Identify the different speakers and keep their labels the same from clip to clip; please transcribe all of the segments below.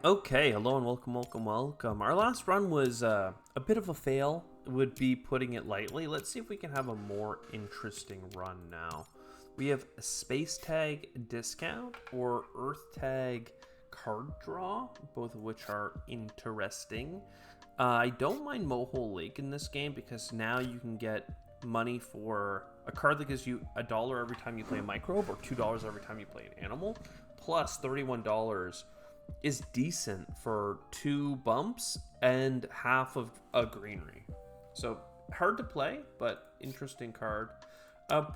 Speaker 1: Okay, hello and welcome. Our last run was a bit of a fail, would be putting it lightly. Let's see if we can have a more interesting run now. We have a space tag discount or earth tag card draw, both of which are interesting. I don't mind Mohole Lake in this game because now you can get money for a card that gives you $1 every time you play a microbe or $2 every time you play an animal, plus $31 is decent for 2 bumps and half of a greenery. So hard to play, but interesting card.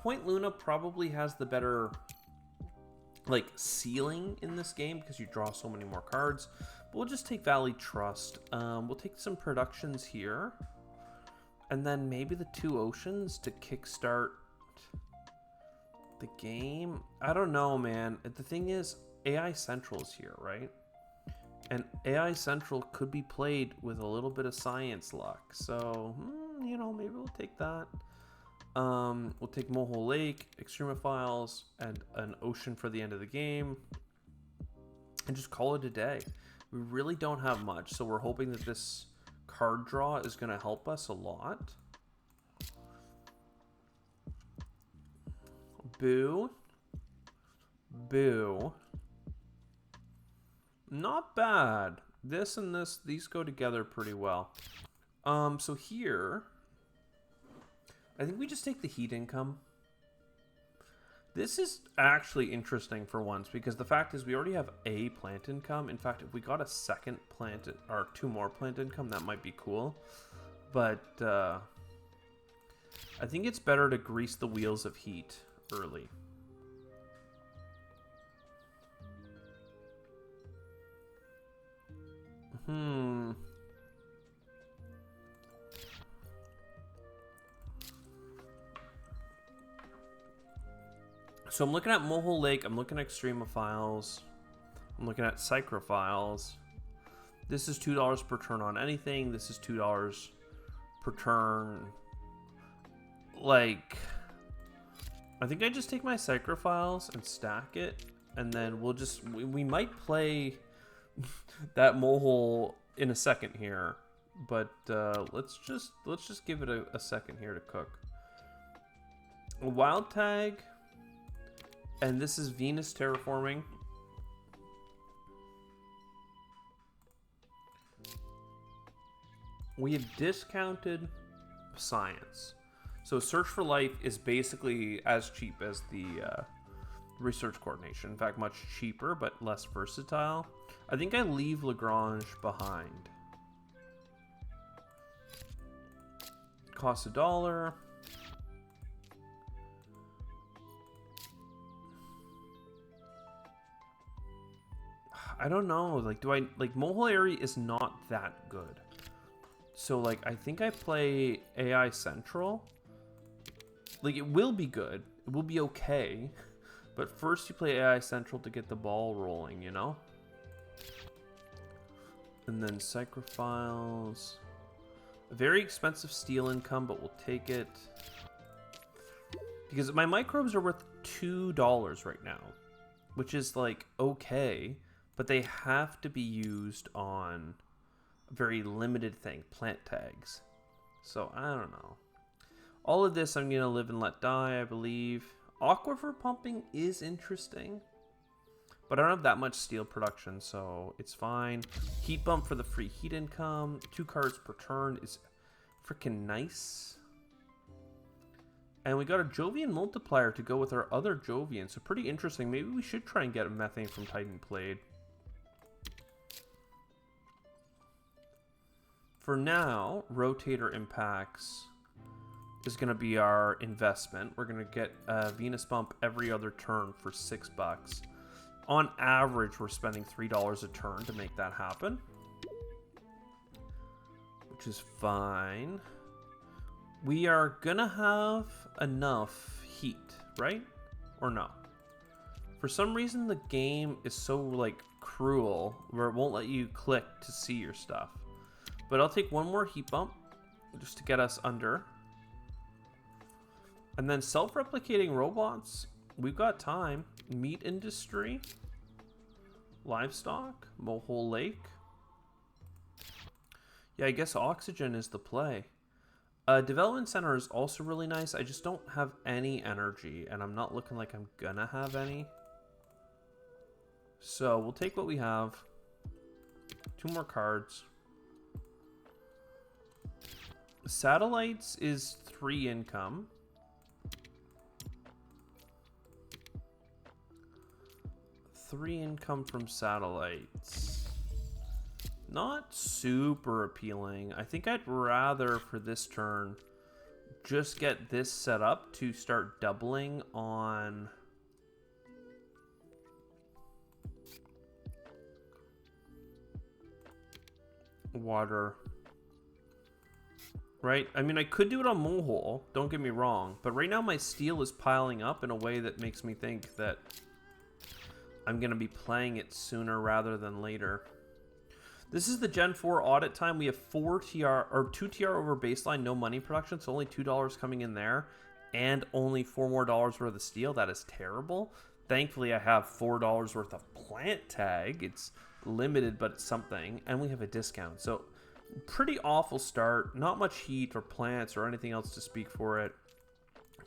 Speaker 1: Point Luna probably has the better ceiling in this game because you draw so many more cards. But we'll just take Valley Trust. We'll take some productions here, and then maybe the 2 oceans to kickstart the game. I don't know, man. The thing is, AI Central is here, right? And AI Central could be played with a little bit of science luck. So, maybe we'll take that. We'll take Mohole Lake, Extremophiles, and an ocean for the end of the game. And just call it a day. We really don't have much, so we're hoping that this card draw is going to help us a lot. Boo. Boo. Not bad. This and this, these go together pretty well. So here, I think we just take the heat income. This is actually interesting for once because the fact is we already have a plant income. In fact, if we got a second plant or 2 more plant income, that might be cool. But I think it's better to grease the wheels of heat early. So I'm looking at Mohole Lake, I'm looking at Extremophiles, I'm looking at Psychrophiles. This is $2 per turn on anything, this is $2 per turn. I think I just take my Psychrophiles and stack it, and then we might play that Mohole in a second here, but let's just give it a second here to cook. A wild tag, and this is Venus terraforming. We have discounted science, so Search for Life is basically as cheap as the research coordination. In fact, much cheaper, but less versatile. I think I leave Lagrange behind. Costs $1. I don't know. Mohole Area is not that good. So, I think I play AI Central. It will be good. It will be okay. But first you play AI Central to get the ball rolling, you know? And then Psychrophiles. A very expensive steel income, but we'll take it. Because my microbes are worth $2 right now. Which is, okay. But they have to be used on a very limited thing. Plant tags. So, I don't know. All of this I'm going to live and let die, I believe. Aquifer pumping is interesting, but I don't have that much steel production, so it's fine. Heat bump for the free heat income. 2 cards per turn is freaking nice. And we got a Jovian multiplier to go with our other Jovian, so pretty interesting. Maybe we should try and get a methane from Titan Blade. For now, Rotator Impacts is going to be our investment. We're going to get a Venus bump every other turn for $6. On average, we're spending $3 a turn to make that happen, which is fine. We are going to have enough heat, right? Or no? For some reason, the game is so, cruel where it won't let you click to see your stuff. But I'll take 1 more heat bump just to get us under. And then self-replicating robots, we've got time. Meat industry, Livestock? Mohole Lake? Yeah, I guess oxygen is the play. Development center is also really nice. I just don't have any energy, and I'm not looking like I'm gonna have any. So we'll take what we have. 2 more cards. Satellites is 3 income. Three income from satellites. Not super appealing. I think I'd rather, for this turn, just get this set up to start doubling on water. Right? I mean, I could do it on Mohole, don't get me wrong, but right now my steel is piling up in a way that makes me think that I'm going to be playing it sooner rather than later. This is the Gen 4 audit time. We have 2 TR over baseline, no money production, so only $2 coming in there, and only $4 more worth of steel. That is terrible. Thankfully, I have $4 worth of plant tag. It's limited, but it's something, and we have a discount. So, pretty awful start. Not much heat or plants or anything else to speak for it.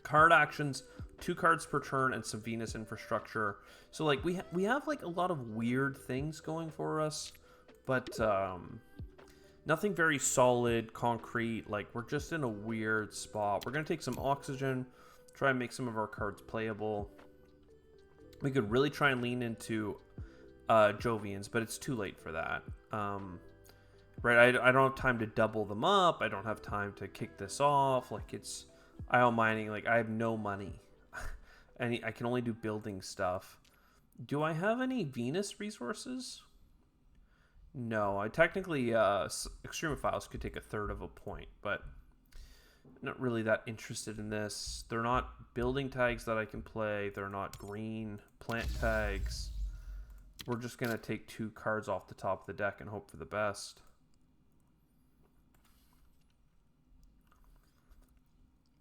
Speaker 1: Card actions, 2 cards per turn, and some Venus infrastructure. So, like, we have like a lot of weird things going for us. But nothing very solid, concrete. Like, we're just in a weird spot. We're going to take some oxygen, try and make some of our cards playable. We could really try and lean into Jovians, but it's too late for that. Right, I don't have time to double them up. I don't have time to kick this off. Like, it's IO mining. Like, I have no money. And I can only do building stuff. Do I have any Venus resources? No, I technically, Extremophiles could take 1/3 of a point, but not really that interested in this. They're not building tags that I can play. They're not green plant tags. We're just going to take 2 cards off the top of the deck and hope for the best.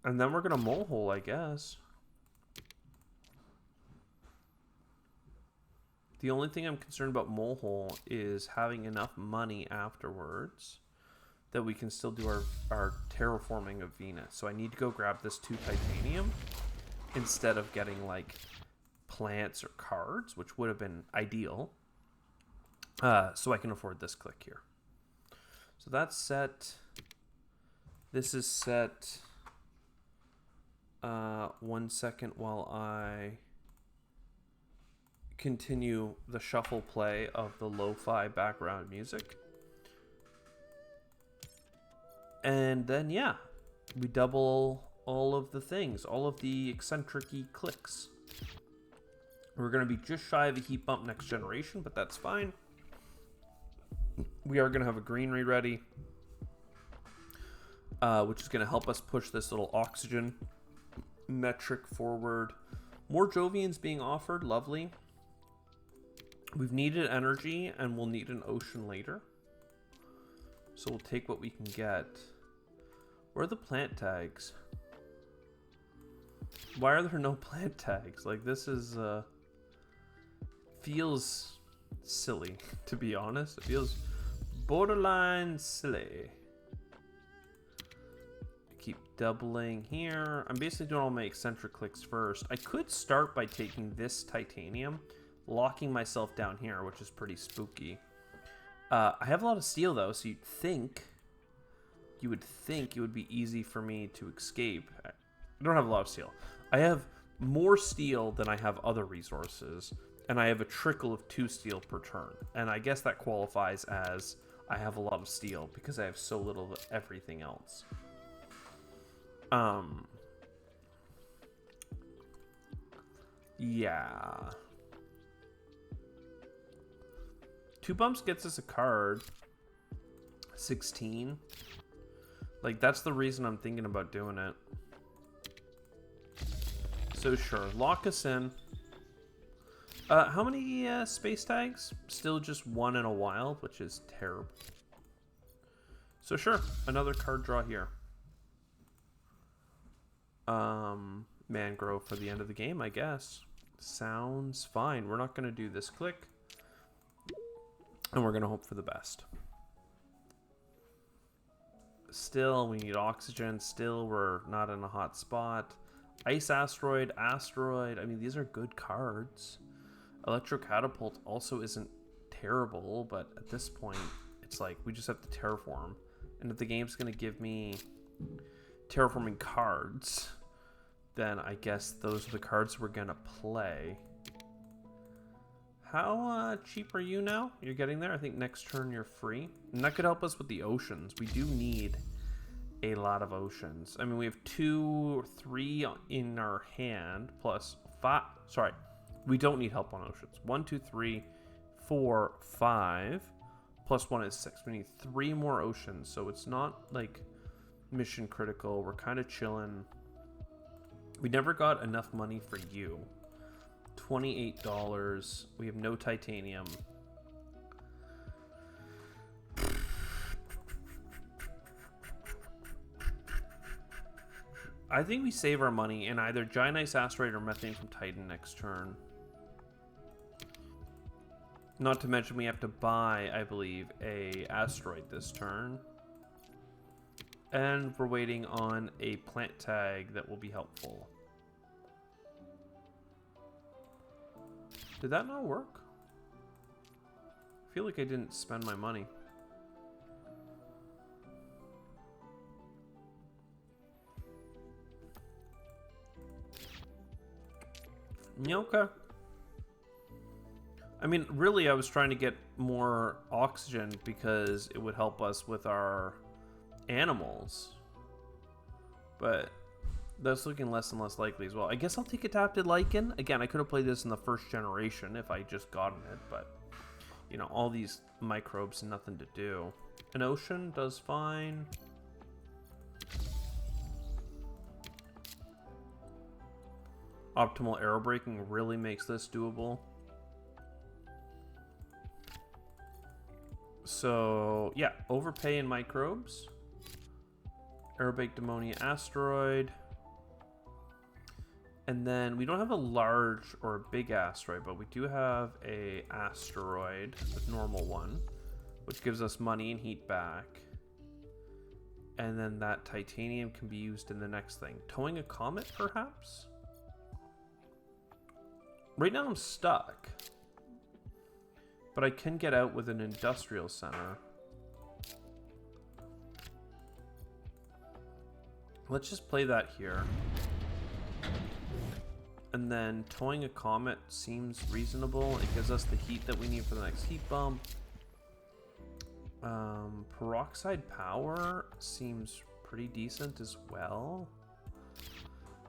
Speaker 1: And then we're going to Mohole, I guess. The only thing I'm concerned about Mohole is having enough money afterwards that we can still do our terraforming of Venus. So I need to go grab this 2 titanium instead of getting like plants or cards, which would have been ideal. So I can afford this click here. So that's set. This is set. 1 second while I continue the shuffle play of the lo-fi background music. And then, yeah, we double all of the things, all of the eccentric-y clicks. We're going to be just shy of a heat bump next generation, but that's fine. We are going to have a greenery ready, which is going to help us push this little oxygen metric forward. More Jovians being offered, lovely. We've needed energy, and we'll need an ocean later. So we'll take what we can get. Where are the plant tags? Why are there no plant tags? Like, this is, feels silly, to be honest. It feels borderline silly. Keep doubling here. I'm basically doing all my eccentric clicks first. I could start by taking this titanium, locking myself down here, which is pretty spooky. I have a lot of steel, though, so you would think it would be easy for me to escape. I don't have a lot of steel. I have more steel than I have other resources, and I have a trickle of 2 steel per turn. And I guess that qualifies as I have a lot of steel because I have so little of everything else. Yeah. 2 bumps gets us a card. 16. Like, that's the reason I'm thinking about doing it. So sure, lock us in. How many space tags? Still just 1 in a wild, which is terrible. So sure, another card draw here. Mangrove for the end of the game, I guess. Sounds fine. We're not going to do this click. And we're going to hope for the best. Still, we need oxygen. Still, we're not in a hot spot. Ice Asteroid, Asteroid. I mean, these are good cards. Electro Catapult also isn't terrible, but at this point, it's like we just have to terraform. And if the game's going to give me terraforming cards, then I guess those are the cards we're going to play. How cheap are you now? You're getting there? I think next turn you're free. And that could help us with the oceans. We do need a lot of oceans. I mean, we have 2 or 3 in our hand, plus 5. Sorry, we don't need help on oceans. 1, 2, 3, 4, 5. Plus 1 is 6. We need 3 more oceans, so it's not like mission critical. We're kind of chilling. We never got enough money for you. $28. We have no titanium. I think we save our money in either Giant Ice Asteroid or Methane from Titan next turn. Not to mention we have to buy, I believe, a asteroid this turn. And we're waiting on a plant tag that will be helpful. Did that not work? I feel like I didn't spend my money. Yeah, okay. I mean, really, I was trying to get more oxygen because it would help us with our animals. But that's looking less and less likely as well. I guess I'll take Adapted Lichen. Again, I could have played this in the first generation if I just gotten it, but, you know, all these microbes and nothing to do. An ocean does fine. Optimal arrow braking really makes this doable. So, yeah, overpay in microbes. Aerobake Demonia Asteroid. And then we don't have a large or a big asteroid, but we do have a asteroid, a normal one, which gives us money and heat back. And then that titanium can be used in the next thing. Towing a comet, perhaps? Right now I'm stuck. But I can get out with an industrial center. Let's just play that here. And then towing a comet seems reasonable. It gives us the heat that we need for the next heat bump. Peroxide power seems pretty decent as well.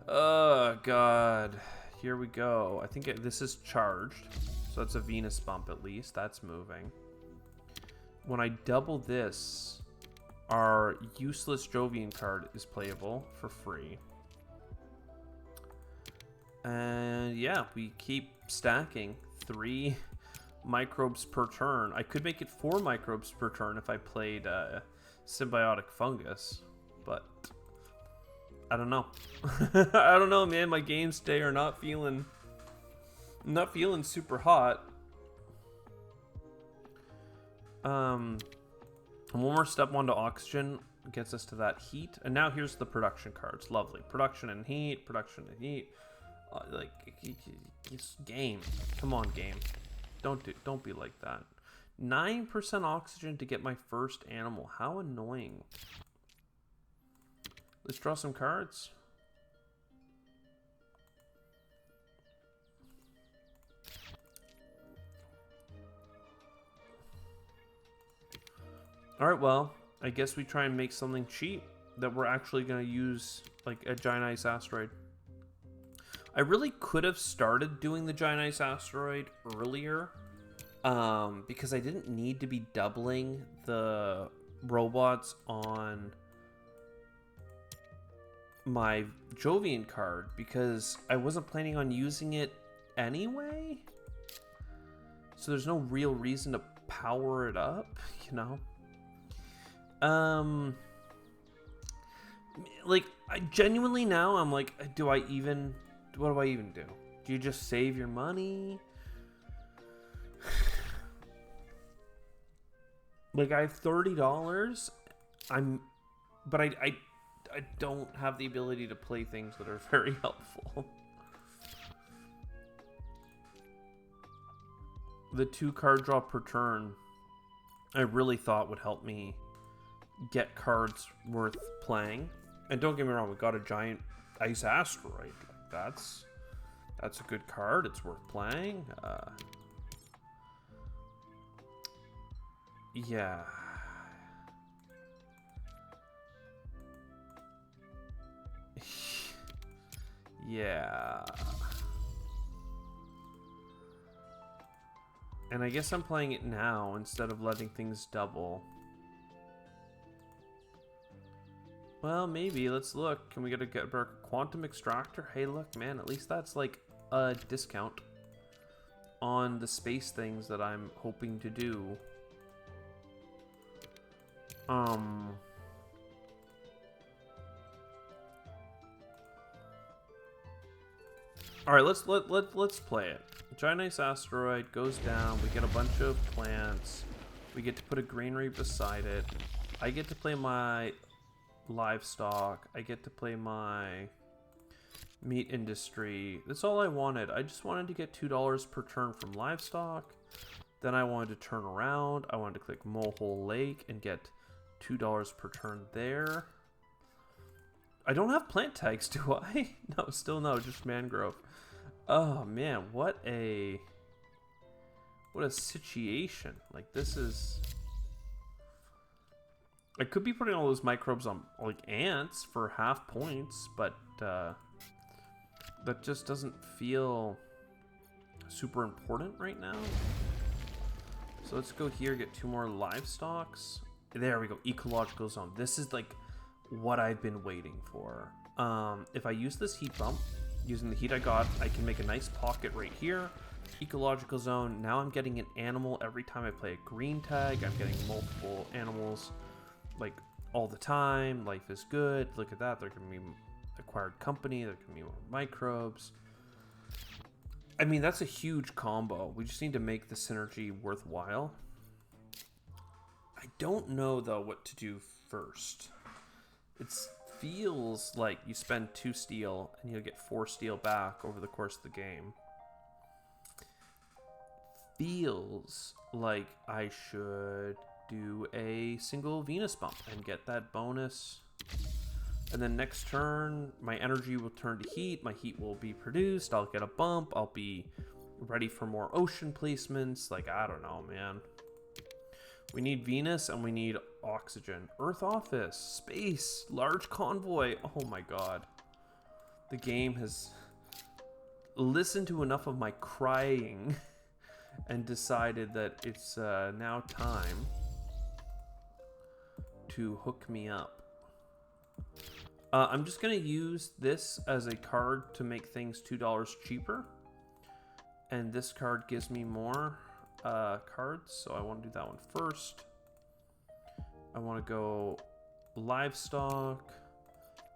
Speaker 1: Oh, God. Here we go. I think this is charged. So that's a Venus bump at least. That's moving. When I double this, our useless Jovian card is playable for free. And yeah, we keep stacking 3 microbes per turn. I could make it 4 microbes per turn if I played Symbiotic Fungus, but I don't know. I don't know, man. My games today are not feeling super hot. One more step onto oxygen gets us to that heat, and now here's the production cards. Lovely. Production and heat. Like, it's game. Come on, game. Don't be like that. 9% oxygen to get my first animal. How annoying. Let's draw some cards. Alright, well, I guess we try and make something cheap that we're actually going to use, like a Giant Ice Asteroid. I really could have started doing the Giant Ice Asteroid earlier, because I didn't need to be doubling the robots on my Jovian card, because I wasn't planning on using it anyway. So there's no real reason to power it up, you know? Like, I genuinely now, I'm like, what do I even do? Do you just save your money? Like, I have $30. But I don't have the ability to play things that are very helpful. The 2 card draw per turn, I really thought would help me get cards worth playing. And don't get me wrong, we got a giant ice asteroid. That's a good card. It's worth playing. Yeah. Yeah. And I guess I'm playing it now instead of letting things double. Well, maybe. Let's look. Can we get a quantum extractor? Hey, look, man. At least that's like a discount on the space things that I'm hoping to do. All right, let's play it. Giant ice asteroid goes down. We get a bunch of plants. We get to put a granary beside it. I get to play my livestock. I get to play my meat industry. That's all I wanted. I just wanted to get $2 per turn from livestock. Then I wanted to turn around. I wanted to click Molehole Lake and get $2 per turn there. I don't have plant tags, do I? No, still no, just mangrove. Oh man, what a situation. Like, this is... I could be putting all those microbes on, like, ants for half points, but that just doesn't feel super important right now. So let's go here, get 2 more livestocks. There we go, ecological zone. This is like what I've been waiting for. If I use this heat bump, using the heat I got, I can make a nice pocket right here. Ecological zone. Now I'm getting an animal every time I play a green tag. I'm getting multiple animals like all the time. Life is good. Look at that. There can be acquired company. There can be more microbes. I mean, that's a huge combo. We just need to make the synergy worthwhile. I don't know though what to do first. It feels like you spend 2 steel and you'll get 4 steel back over the course of the game. Feels like I should do a single Venus bump and get that bonus. And then next turn, my energy will turn to heat. My heat will be produced. I'll get a bump. I'll be ready for more ocean placements. Like, I don't know, man. We need Venus and we need oxygen. Earth office, space, large convoy. Oh my god. The game has listened to enough of my crying and decided that it's now time to hook me up. I'm just going to use this as a card to make things $2 cheaper. And this card gives me more cards, so I want to do that one first. I want to go livestock.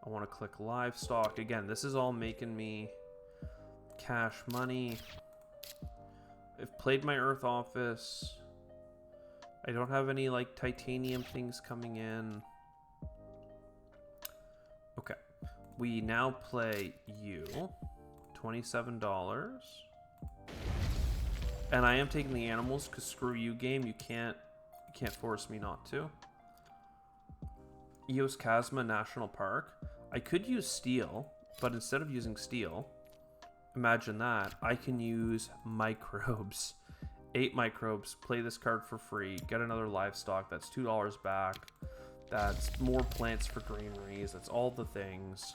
Speaker 1: I want to click livestock. Again, this is all making me cash money. I've played my Earth office. I don't have any like titanium things coming in. Okay, we now play you. $27. And I am taking the animals because screw you, game. You can't force me not to. Eos Chasma National Park. I could use steel, but instead of using steel, imagine that, I can use microbes. 8 microbes, play this card for free, get another livestock, that's $2 back. That's more plants for granaries, that's all the things.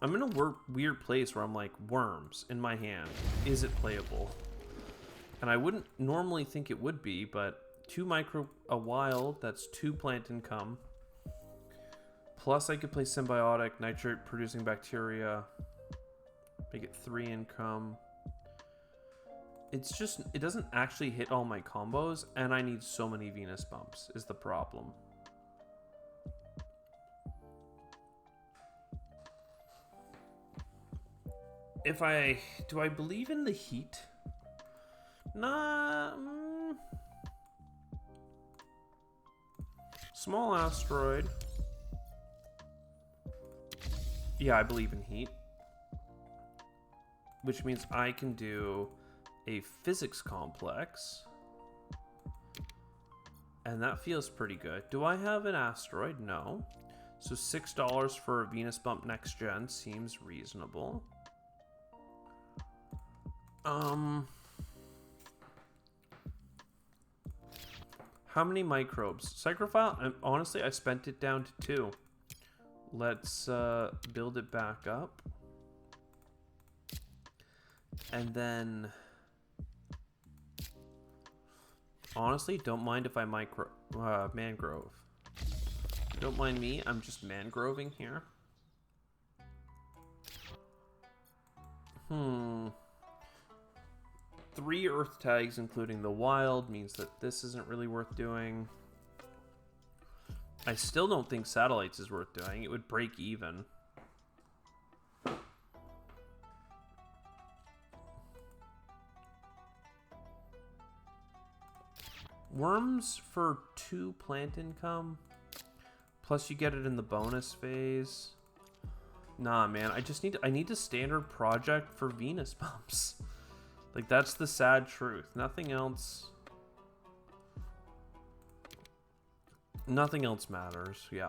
Speaker 1: I'm in a weird place where I'm like, worms in my hand. Is it playable? And I wouldn't normally think it would be, but 2 micro, a wild, that's 2 plant income. Plus I could play symbiotic, nitrate producing bacteria. Make it 3 income. It's just, it doesn't actually hit all my combos, and I need so many Venus bumps is the problem. Do I believe in the heat? Nah. Small asteroid. Yeah, I believe in heat. Which means I can do a physics complex. And that feels pretty good. Do I have an asteroid? No. So $6 for a Venus bump next gen seems reasonable. How many microbes? Psychrophile? Honestly, I spent it down to 2. Let's build it back up. And then... honestly, don't mind if I mangrove. Don't mind me, I'm just mangroving here. 3 earth tags, including the wild, means that this isn't really worth doing. I still don't think satellites is worth doing. It would break even. Worms for 2 plant income. Plus you get it in the bonus phase. Nah, man, I need a standard project for Venus bumps. Like, that's the sad truth. Nothing else matters. Yeah.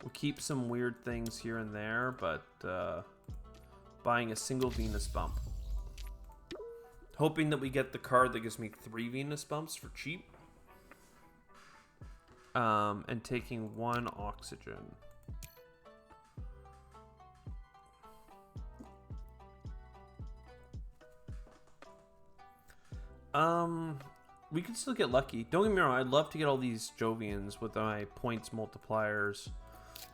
Speaker 1: We'll keep some weird things here and there, but buying a single Venus bump. Hoping that we get the card that gives me 3 Venus bumps for cheap. And taking 1 oxygen. We could still get lucky. Don't get me wrong, I'd love to get all these Jovians with my points multipliers.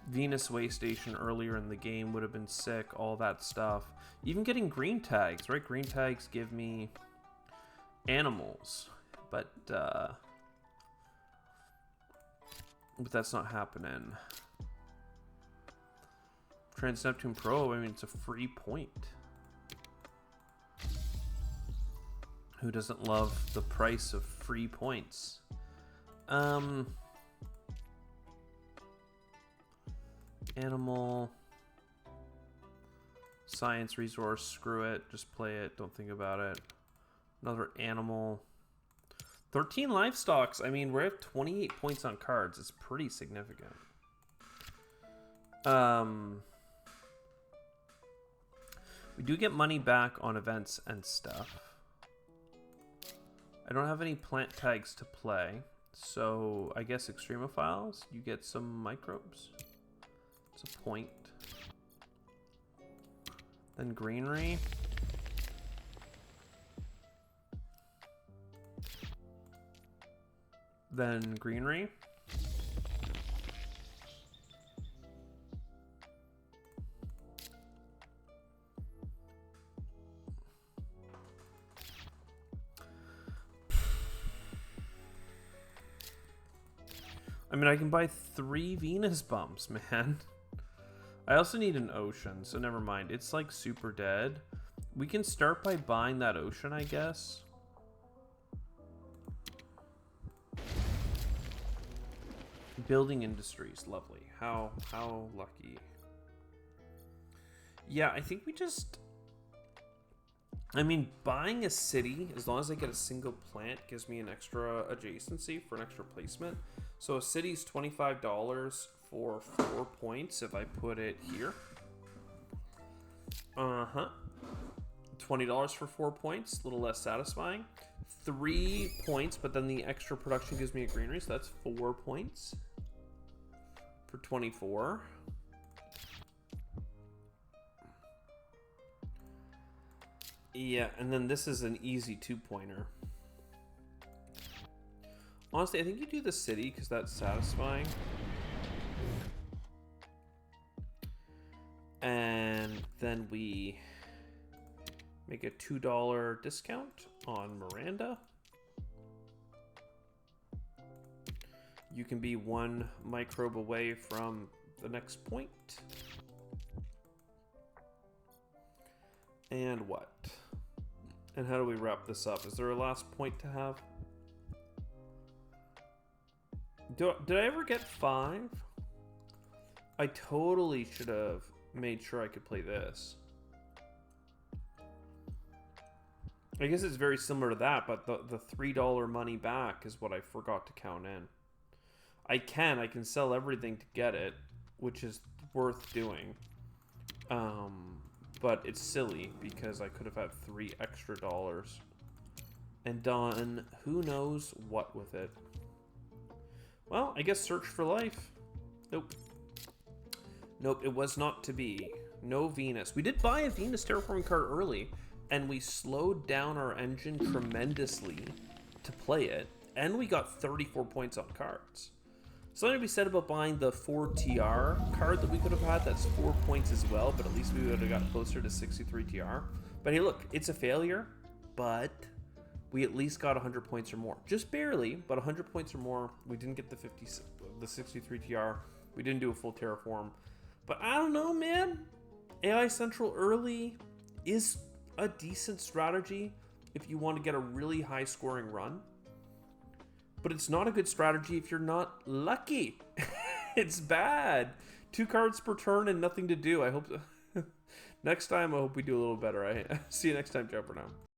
Speaker 1: Venus Way Station earlier in the game would have been sick, all that stuff. Even getting green tags, right? Green tags give me animals, but that's not happening. Trans Neptune Pro, I mean, it's a free point. Who doesn't love the price of free points? Animal. Science resource, screw it. Just play it, don't think about it. Another animal. 13 livestocks. I mean, we're at 28 points on cards. It's pretty significant. We do get money back on events and stuff. I don't have any plant tags to play, so I guess Extremophiles, you get some microbes. It's a point. Then greenery. Then greenery. I mean, I can buy 3 Venus bumps, man. I also need an ocean, so never mind. It's like super dead. We can start by buying that ocean, I guess. Building industries, lovely. How lucky. Yeah, I think we just... I mean, buying a city, as long as I get a single plant, gives me an extra adjacency for an extra placement. So a city's $25 for 4 points if I put it here. $20 for 4 points, a little less satisfying. 3 points, but then the extra production gives me a greenery, so that's 4 points for 24. Yeah, and then this is an easy 2-pointer. Honestly, I think you do the city because that's satisfying. And then we make a $2 discount on Miranda. You can be 1 microbe away from the next point. And what? And how do we wrap this up? Is there a last point to have? Did I ever get 5? I totally should have made sure I could play this. I guess it's very similar to that, but the $3 money back is what I forgot to count in. I can sell everything to get it, which is worth doing. But it's silly because I could have had $3 extra and done who knows what with it. Well, I guess search for life. Nope. Nope, it was not to be. No Venus. We did buy a Venus terraforming card early, and we slowed down our engine tremendously to play it, and we got 34 points on cards. Something to be said about buying the 4TR card that we could have had. That's 4 points as well, but at least we would have got closer to 63 TR. But hey, look, it's a failure, but we at least got 100 points or more. Just barely, but 100 points or more. We didn't get the 63 TR. We didn't do a full terraform. But I don't know, man. AI Central early is a decent strategy if you want to get a really high scoring run. But it's not a good strategy if you're not lucky. It's bad. 2 cards per turn and nothing to do. I hope next time I hope we do a little better. See you next time. Ciao for now.